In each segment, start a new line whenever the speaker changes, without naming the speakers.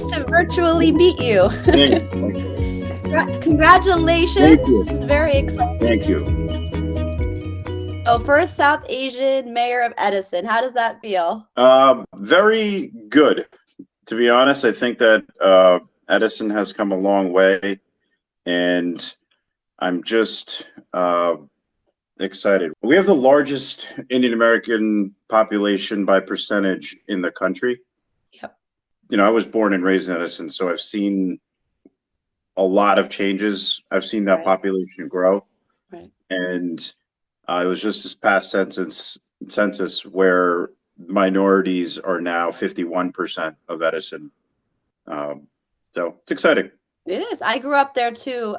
nice to virtually meet you.
Thank you.
Congratulations.
Thank you.
This is very exciting.
Thank you.
So, first South Asian mayor of Edison. How does that feel?
Very good. To be honest, I think that Edison has come a long way, and I'm just excited. We have the largest Indian American population by percentage in the country.
Yep.
You know, I was born and raised in Edison, so I've seen a lot of changes. I've seen that population grow.
Right.
And it was just this past census where minorities are now 51% of Edison. So it's exciting.
It is. I grew up there too,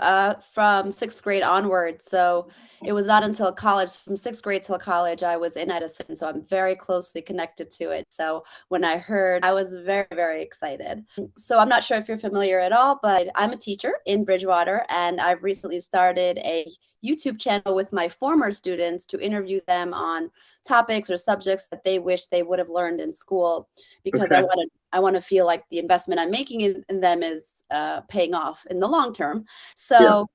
from sixth grade onwards. So it was not until college, from sixth grade till college, I was in Edison. So I'm very closely connected to it. So when I heard, I was very, very excited. So I'm not sure if you're familiar at all, but I'm a teacher in Bridgewater, and I've recently started a YouTube channel with my former students to interview them on topics or subjects that they wish they would have learned in school, because
Okay.
I want to feel like the investment I'm making in them is paying off in the long term. So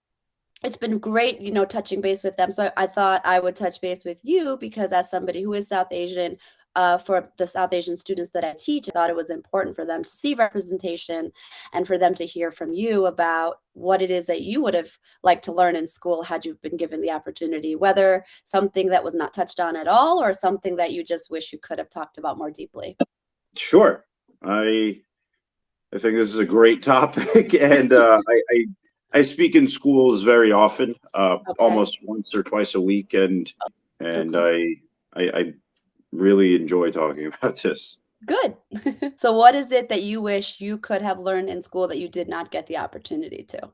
it's been great, you know, touching base with them. So I thought I would touch base with you because, as somebody who is South Asian, for the South Asian students that I teach, I thought it was important for them to see representation and for them to hear from you about what it is that you would have liked to learn in school had you been given the opportunity, whether something that was not touched on at all or something that you just wish you could have talked about more deeply.
Sure. I think this is a great topic, and I speak in schools very often, almost once or twice a week, and I really enjoy talking about this.
Good. So what is it that you wish you could have learned in school that you did not get the opportunity to?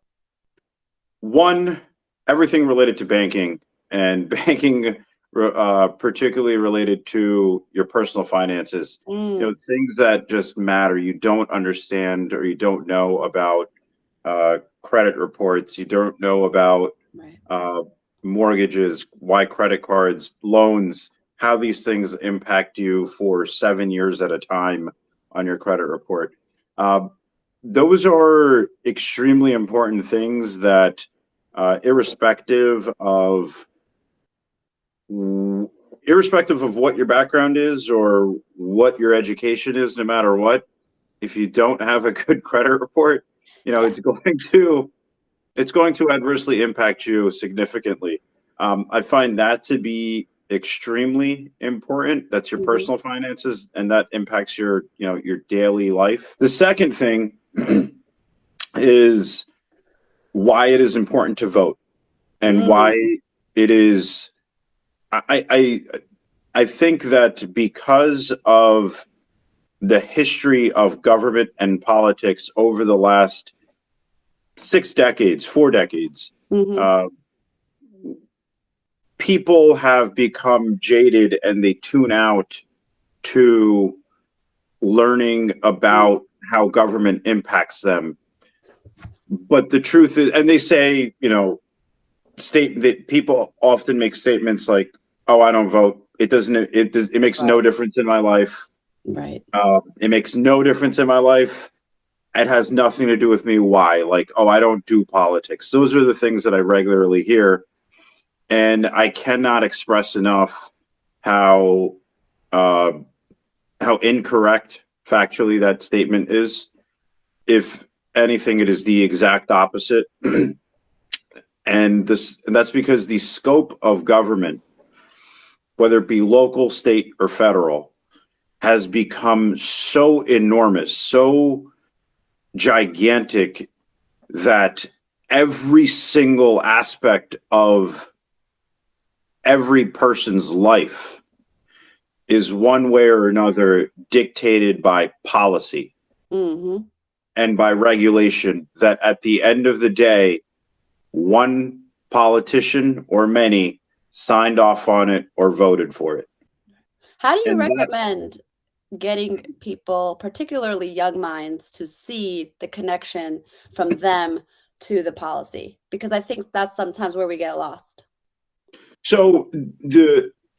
One, everything related to banking, and banking particularly related to your personal finances. You know, things that just matter. You don't understand or you don't know about credit reports. You don't know about mortgages, why credit cards, loans, how these things impact you for 7 years at a time on your credit report. Those are extremely important things that, irrespective of what your background is or what your education is, no matter what, if you don't have a good credit report, you know, it's going to adversely impact you significantly. I find that to be extremely important. That's your personal finances, and that impacts your, you know, your daily life. The second thing is why it is important to vote, and why it is. I think that because of the history of government and politics over the last 4 decades, people have become jaded and they tune out to learning about how government impacts them. But the truth is, and they say, you know, that people often make statements like, "Oh, I don't vote. It makes no difference in my life.
Right.
It makes no difference in my life. It has nothing to do with me." Why? Like, "Oh, I don't do politics." Those are the things that I regularly hear. And I cannot express enough how incorrect factually that statement is. If anything, it is the exact opposite. And that's because the scope of government, whether it be local, state, or federal, has become so enormous, so gigantic, that every single aspect of every person's life is one way or another dictated by policy and by regulation, that at the end of the day, one politician or many signed off on it or voted for it.
How do you recommend getting people, particularly young minds, to see the connection from them to the policy? Because I think that's sometimes where we get lost.
So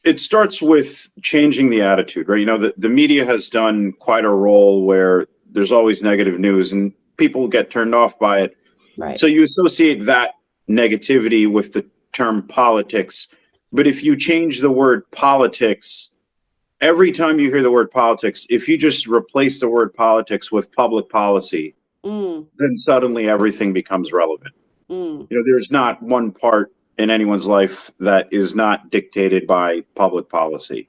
it starts with changing the attitude, right? You know, the media has done quite a role where there's always negative news, and people get turned off by it.
Right.
So you associate that negativity with the term politics. But if you change the word politics, every time you hear the word politics, if you just replace the word politics with public policy, then suddenly everything becomes relevant. There's not one part in anyone's life that is not dictated by public policy.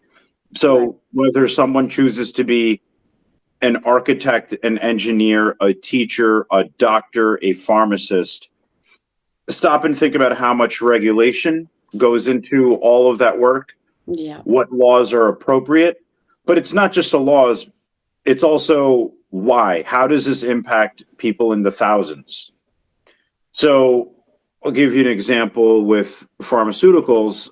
So whether someone chooses to be an architect, an engineer, a teacher, a doctor, a pharmacist, stop and think about how much regulation goes into all of that work.
Yeah.
What laws are appropriate, but it's not just the laws, it's also why. How does this impact people in the thousands? So I'll give you an example with pharmaceuticals.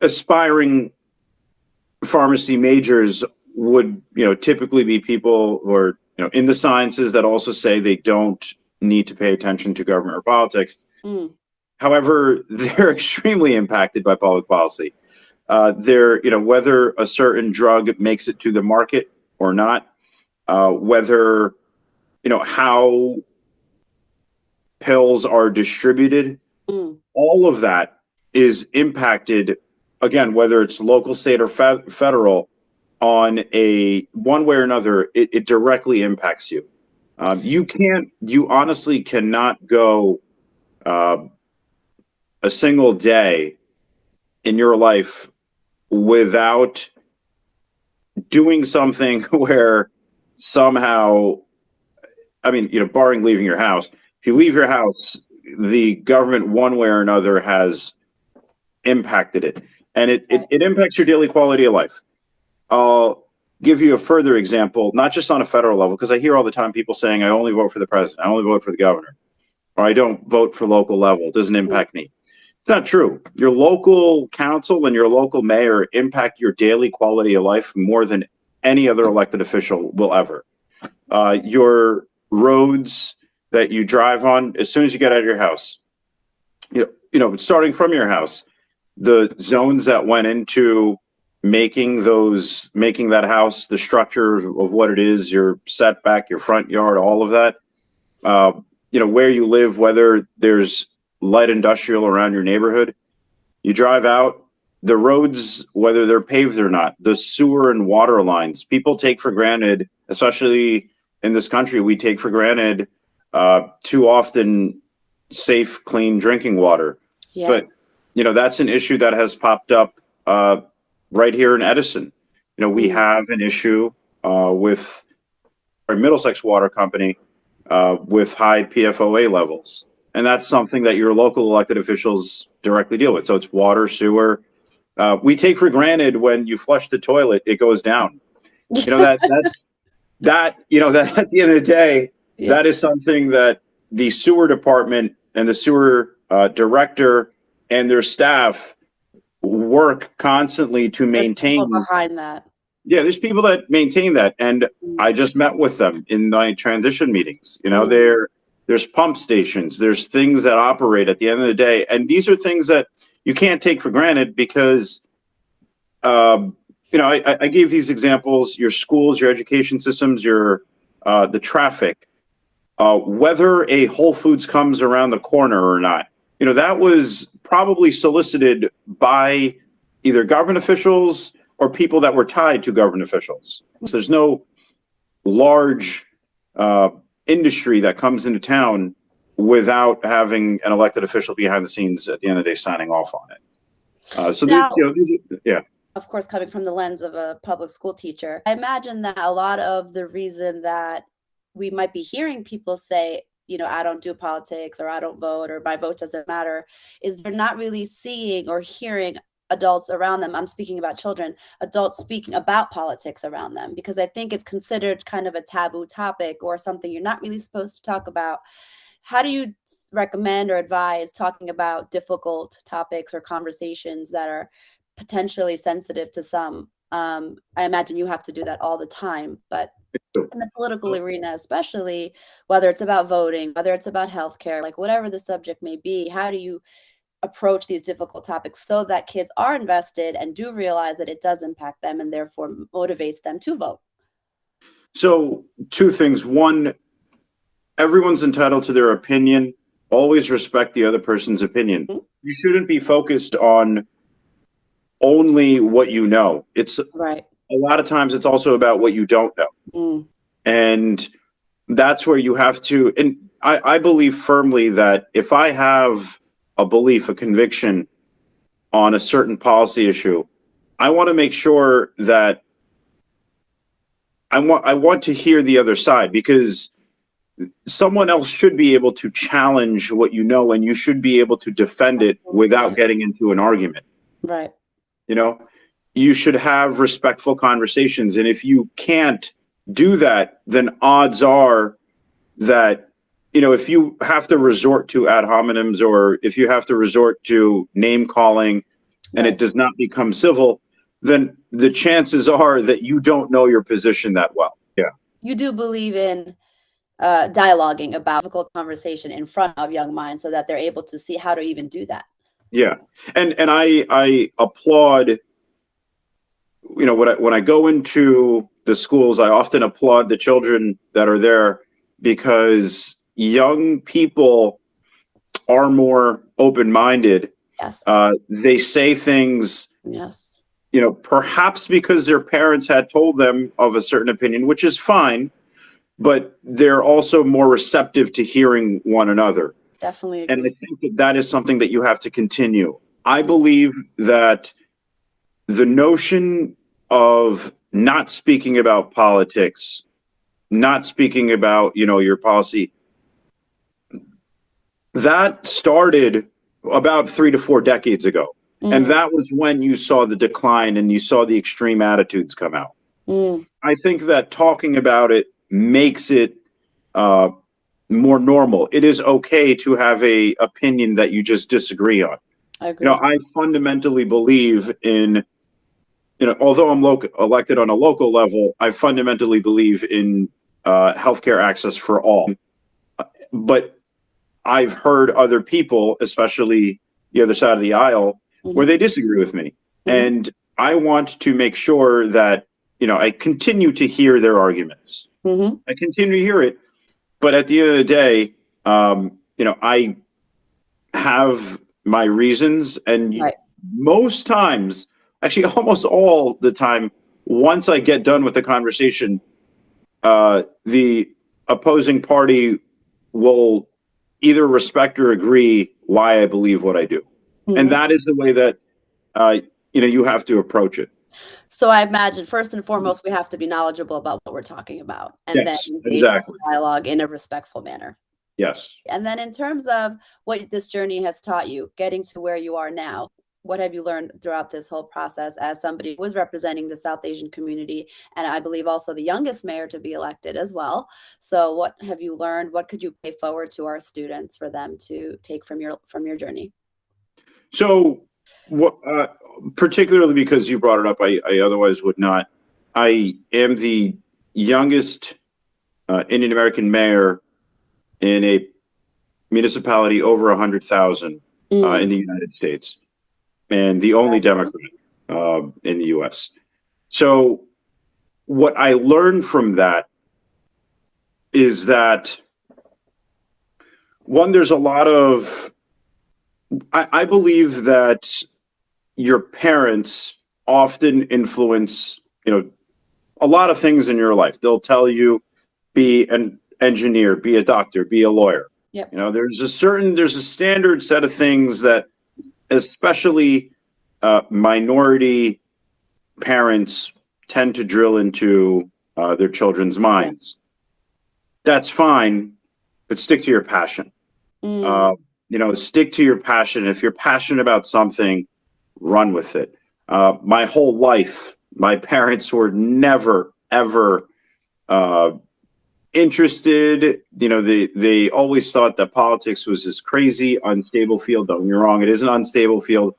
Aspiring pharmacy majors would, typically be people who are, in the sciences that also say they don't need to pay attention to government or politics. However, they're extremely impacted by public policy. They're, whether a certain drug makes it to the market or not, whether, how pills are distributed, all of that is impacted, again, whether it's local, state, or federal, on a one way or another, it directly impacts you. You honestly cannot go a single day in your life without doing something where somehow, barring leaving your house, if you leave your house, the government one way or another has impacted it, and it impacts your daily quality of life. I'll give you a further example, not just on a federal level, because I hear all the time people saying, I only vote for the president, I only vote for the governor, or I don't vote for local level, it doesn't impact me. It's not true. Your local council and your local mayor impact your daily quality of life more than any other elected official will ever. Your roads that you drive on, as soon as you get out of your house, starting from your house, the zones that went into making that house, the structure of what it is, your setback, your front yard, all of that, where you live, whether there's light industrial around your neighborhood, you drive out, the roads, whether they're paved or not, the sewer and water lines, people take for granted, especially in this country, we take for granted too often safe, clean drinking water. Yeah. But, that's an issue that has popped up right here in Edison. We have an issue with our Middlesex Water Company with high PFOA levels. And that's something that your local elected officials directly deal with. So it's water, sewer. We take for granted when you flush the toilet, it goes down. That at the end of the day, that is something that the sewer department and the sewer director and their staff work constantly to maintain.
There's people behind that.
Yeah, there's people that maintain that. And I just met with them in my transition meetings. There's pump stations, there's things that operate at the end of the day. And these are things that you can't take for granted because, I gave these examples, your schools, your education systems, the traffic, whether a Whole Foods comes around the corner or not, that was probably solicited by either government officials or people that were tied to government officials. So there's no large industry that comes into town without having an elected official behind the scenes at the end of the day signing off on it.
Now,
yeah.
Of course, coming from the lens of a public school teacher, I imagine that a lot of the reason that we might be hearing people say, I don't do politics, or I don't vote, or my vote doesn't matter, is they're not really seeing or hearing adults around them. I'm speaking about children, adults speaking about politics around them, because I think it's considered kind of a taboo topic or something you're not really supposed to talk about. How do you recommend or advise talking about difficult topics or conversations that are potentially sensitive to some? I imagine you have to do that all the time, but in the political arena, especially, whether it's about voting, whether it's about healthcare, like whatever the subject may be, how do you approach these difficult topics so that kids are invested and do realize that it does impact them and therefore motivates them to vote?
So, two things. One, everyone's entitled to their opinion. Always respect the other person's opinion.
Mhm.
You shouldn't be focused on only what you know. It's
Right.
a lot of times it's also about what you don't know.
Mm.
And that's where you have to, and I believe firmly that if I have a belief, a conviction on a certain policy issue, I want to make sure that I want to hear the other side, because someone else should be able to challenge what you know, and you should be able to defend it without getting into an argument.
Right.
You know, you should have respectful conversations. And if you can't do that, then odds are that, you know, if you have to resort to ad hominems, or if you have to resort to name calling and it does not become civil, then the chances are that you don't know your position that well. Yeah.
You do believe in dialoguing about difficult conversation in front of young minds so that they're able to see how to even do that.
Yeah. And I applaud, you know, when I go into the schools, I often applaud the children that are there, because young people are more open-minded.
Yes.
They say things,
Yes.
you know, perhaps because their parents had told them of a certain opinion, which is fine, but they're also more receptive to hearing one another.
Definitely
And I
agree.
think that that is something that you have to continue. I believe that the notion of not speaking about politics, not speaking about, you know, your policy, that started about 3 to 4 decades ago. And
Mm.
that was when you saw the decline and you saw the extreme attitudes come out.
Mm.
I think that talking about it makes it more normal. It is okay to have a opinion that you just disagree on.
I
You
agree.
know, I fundamentally believe in, you know, although I'm elected on a local level, I fundamentally believe in healthcare access for all. But I've heard other people, especially the other side of the aisle, where
Mhm.
they disagree with me.
Mhm.
And I want to make sure that, you know, I continue to hear their arguments.
Mhm.
I continue to hear it. But at the end of the day, you know, I have my reasons. And
Right.
most times, actually almost all the time, once I get done with the conversation, the opposing party will either respect or agree why I believe what I do. And
Mhm.
that is the way that, you know, you have to approach it.
So I imagine first and foremost, we have to be knowledgeable about what we're talking about and then
Yes,
engage in
exactly.
dialogue in a respectful manner.
Yes.
And then in terms of what this journey has taught you, getting to where you are now, what have you learned throughout this whole process as somebody who was representing the South Asian community, and I believe also the youngest mayor to be elected as well? So what have you learned? What could you pay forward to our students for them to take from your journey?
So, what, particularly because you brought it up, I otherwise would not. I am the youngest Indian American mayor in a municipality over 100,000 in
Mm.
the United States, and the only Democrat in the U.S. So, what I learned from that is that, one, there's a lot of, I believe that your parents often influence, you know, a lot of things in your life. They'll tell you, be an engineer, be a doctor, be a lawyer.
Yep.
You know, there's a standard set of things that, especially minority parents, tend to drill into their children's minds. That's fine, but stick to your passion.
Mm.
You know, stick to your passion. If you're passionate about something, run with it. My whole life, my parents were never, ever interested. You know, they always thought that politics was this crazy, unstable field. Don't get me wrong, it is an unstable field,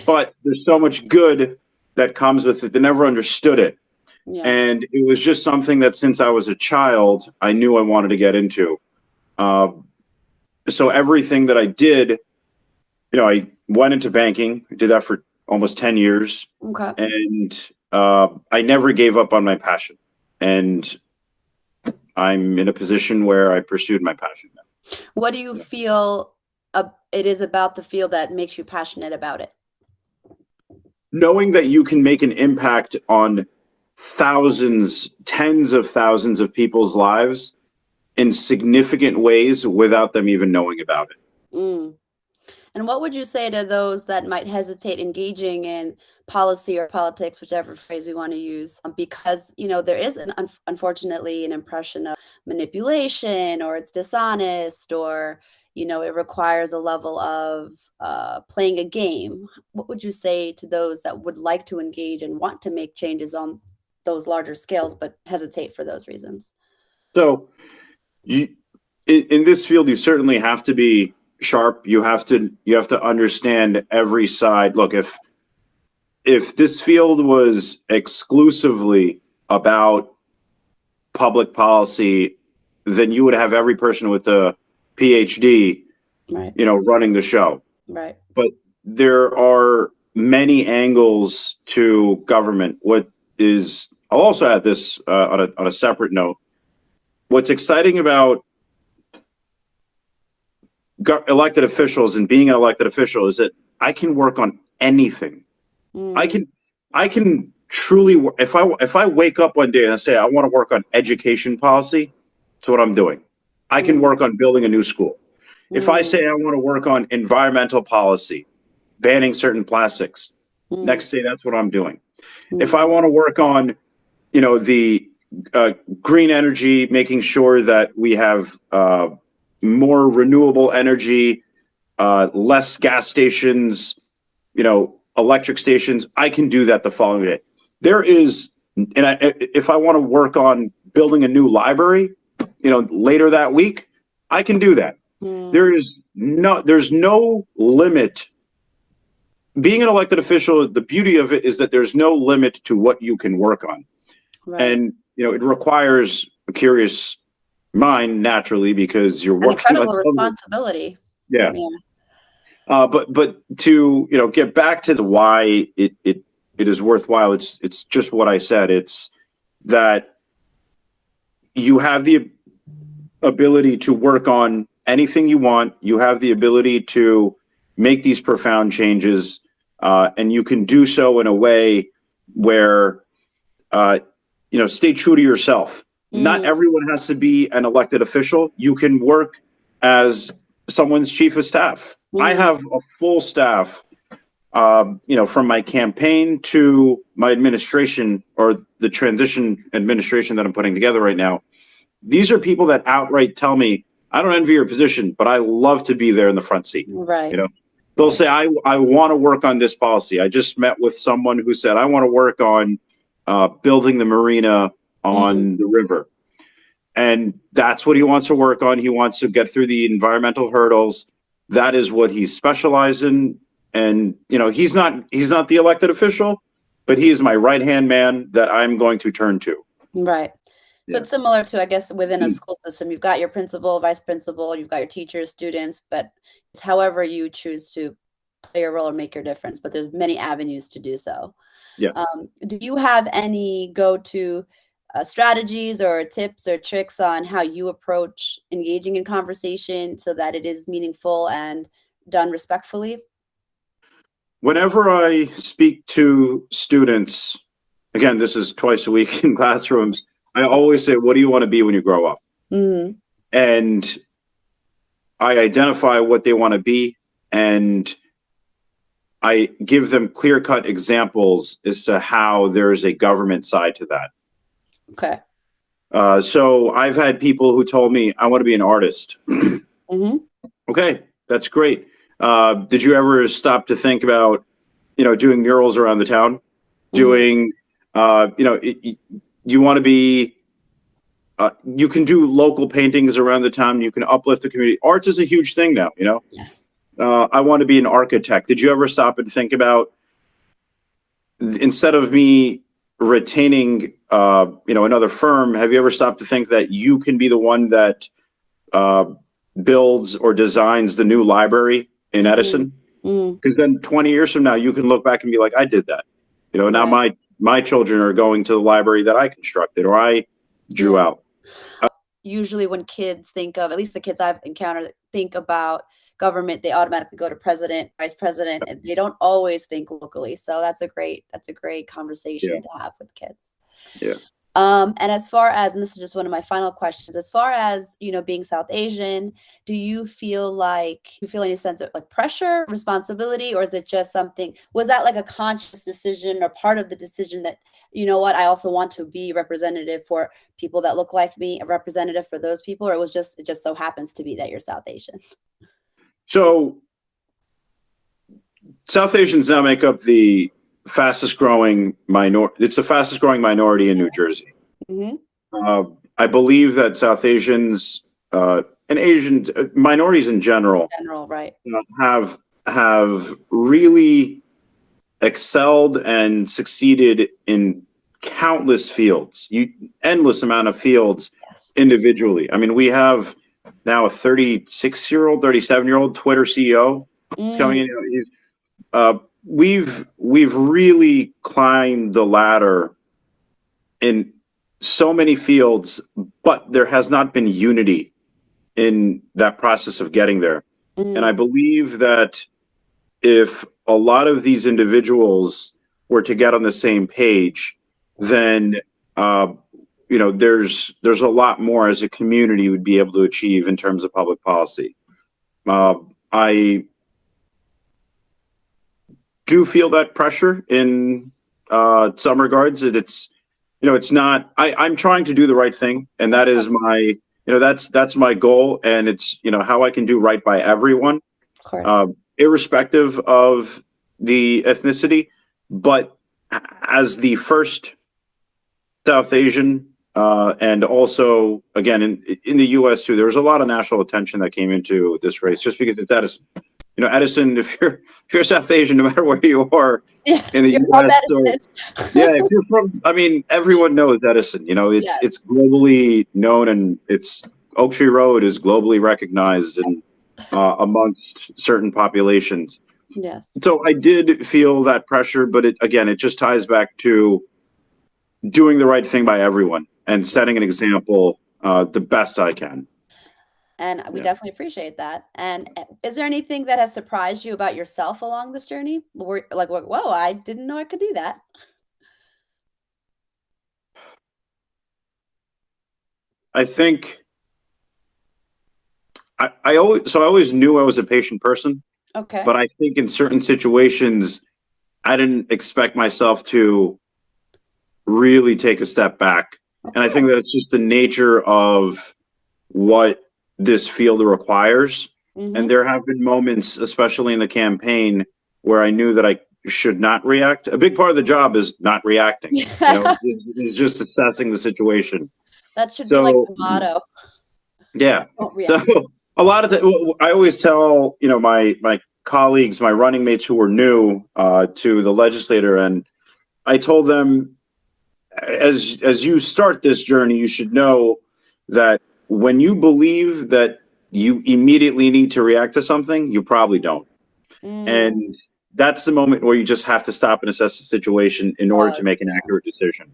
but there's so much good that comes with it. They never understood it.
Yeah.
And it was just something that since I was a child, I knew I wanted to get into. So everything that I did, you know, went into banking, did that for almost 10 years.
Okay.
And I never gave up on my passion. And I'm in a position where I pursued my passion now.
What do you feel it is about the field that makes you passionate about it?
Knowing that you can make an impact on thousands, tens of thousands of people's lives in significant ways without them even knowing about it.
Mm. And what would you say to those that might hesitate engaging in policy or politics, whichever phrase we want to use, because, there is unfortunately an impression of manipulation, or it's dishonest, or, it requires a level of playing a game. What would you say to those that would like to engage and want to make changes on those larger scales, but hesitate for those reasons?
So in this field, you certainly have to be sharp. You have to understand every side. Look, if this field was exclusively about public policy, then you would have every person with a PhD,
right,
running the show.
Right.
But there are many angles to government. I'll also add this on a separate note. What's exciting about elected officials and being an elected official is that I can work on anything.
Mm.
I can truly, if I wake up one day and I say I want to work on education policy, that's what I'm doing. I can work on building a new school. If I say I want to work on environmental policy, banning certain plastics, next day that's what I'm doing. If I want to work on, the green energy, making sure that we have more renewable energy, less gas stations, electric stations, I can do that the following day. If I want to work on building a new library, later that week, I can do that. There's no limit. Being an elected official, the beauty of it is that there's no limit to what you can work on. Right. And, it requires a curious mind naturally, because you're working on
incredible responsibility.
Yeah. But to, get back to why it is worthwhile, it's just what I said. It's that you have the ability to work on anything you want. You have the ability to make these profound changes, and you can do so in a way where, stay true to yourself. Not everyone has to be an elected official. You can work as someone's chief of staff. I have a full staff, from my campaign to my administration, or the transition administration that I'm putting together right now. These are people that outright tell me, I don't envy your position, but I love to be there in the front seat.
Right.
They'll say, I want to work on this policy. I just met with someone who said, I want to work on building the marina on the river. And that's what he wants to work on. He wants to get through the environmental hurdles. That is what he specializes in. And, he's not the elected official, but he is my right-hand man that I'm going to turn to.
Right. So it's similar to, I guess, within a school system, you've got your principal, vice principal, you've got your teachers, students, but it's however you choose to play a role or make your difference, but there's many avenues to do so.
Yeah.
Do you have any go-to strategies or tips or tricks on how you approach engaging in conversation so that it is meaningful and done respectfully?
Whenever I speak to students, again, this is twice a week in classrooms, I always say, what do you want to be when you grow up? And I identify what they want to be, and I give them clear-cut examples as to how there's a government side to that.
Okay.
So I've had people who told me, I want to be an artist. Okay, that's great. Did you ever stop to think about, doing murals around the town? Doing, you want to be, you can do local paintings around the town. You can uplift the community. Arts is a huge thing now, Yeah. I want to be an architect. Did you ever stop and think about, instead of me retaining, another firm, have you ever stopped to think that you can be the one that builds or designs the new library in Edison? Because then 20 years from now, you can look back and be like, I did that. Now my children are going to the library that I constructed or I drew out.
Usually when kids think of, at least the kids I've encountered, think about government, they automatically go to president, vice president, and they don't always think locally. So that's a great conversation to have with kids.
Yeah.
And as far as, and this is just one of my final questions, as far as, being South Asian, do you feel any sense of like pressure, responsibility, or is it just something, was that like a conscious decision or part of the decision that, I also want to be representative for people that look like me, a representative for those people, or it just so happens to be that you're South Asian?
So South Asians now make up the fastest growing minority. It's the fastest growing minority in New Jersey. I believe that South Asians and Asian minorities in general,
right,
have really excelled and succeeded in countless fields, endless amount of fields individually. I mean, we have now a 36-year-old, 37-year-old Twitter CEO coming in. We've really climbed the ladder in so many fields, but there has not been unity in that process of getting there. And I believe that if a lot of these individuals were to get on the same page, then there's a lot more as a community would be able to achieve in terms of public policy. I do feel that pressure in some regards. It's not. I'm trying to do the right thing, and that is my. That's my goal, and it's how I can do right by everyone,
of course,
irrespective of the ethnicity. But as the first South Asian, and also again in the U.S. too, there was a lot of national attention that came into this race just because it's Edison. Edison, if you're South Asian, no matter where you are in the U.S., if you're from, I mean, everyone knows Edison. It's globally known, and it's Oak Tree Road is globally recognized and amongst certain populations.
Yes.
So I did feel that pressure, but it just ties back to doing the right thing by everyone and setting an example the best I can.
And we definitely appreciate that. And is there anything that has surprised you about yourself along this journey? Like, whoa, I didn't know I could do that.
I think I always knew I was a patient person.
Okay.
But I think in certain situations, I didn't expect myself to really take a step back. Okay. And I think that's just the nature of what this field requires. And there have been moments, especially in the campaign, where I knew that I should not react. A big part of the job is not reacting. It's just assessing the situation.
That should be like the motto.
Yeah. So a lot of I always tell, my colleagues, my running mates who were new to the legislator, and I told them, as you start this journey, you should know that when you believe that you immediately need to react to something, you probably don't. And that's the moment where you just have to stop and assess the situation in order to make an accurate decision.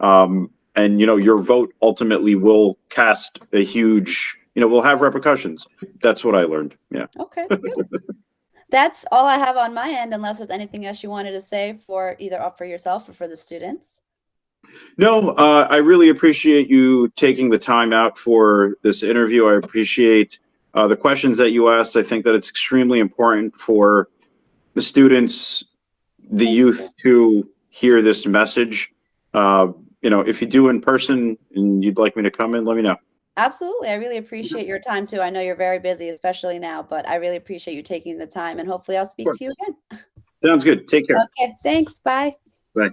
And, your vote ultimately will cast a huge, will have repercussions. That's what I learned. Yeah.
Okay. That's all I have on my end, unless there's anything else you wanted to say for either for yourself or for the students.
No, I really appreciate you taking the time out for this interview. I appreciate the questions that you asked. I think that it's extremely important for the students, the youth to hear this message. If you do in person and you'd like me to come in, let me know.
Absolutely. I really appreciate your time too. I know you're very busy, especially now, but I really appreciate you taking the time, and hopefully I'll speak to you again.
Sounds good. Take care.
Okay. Thanks. Bye.
Bye.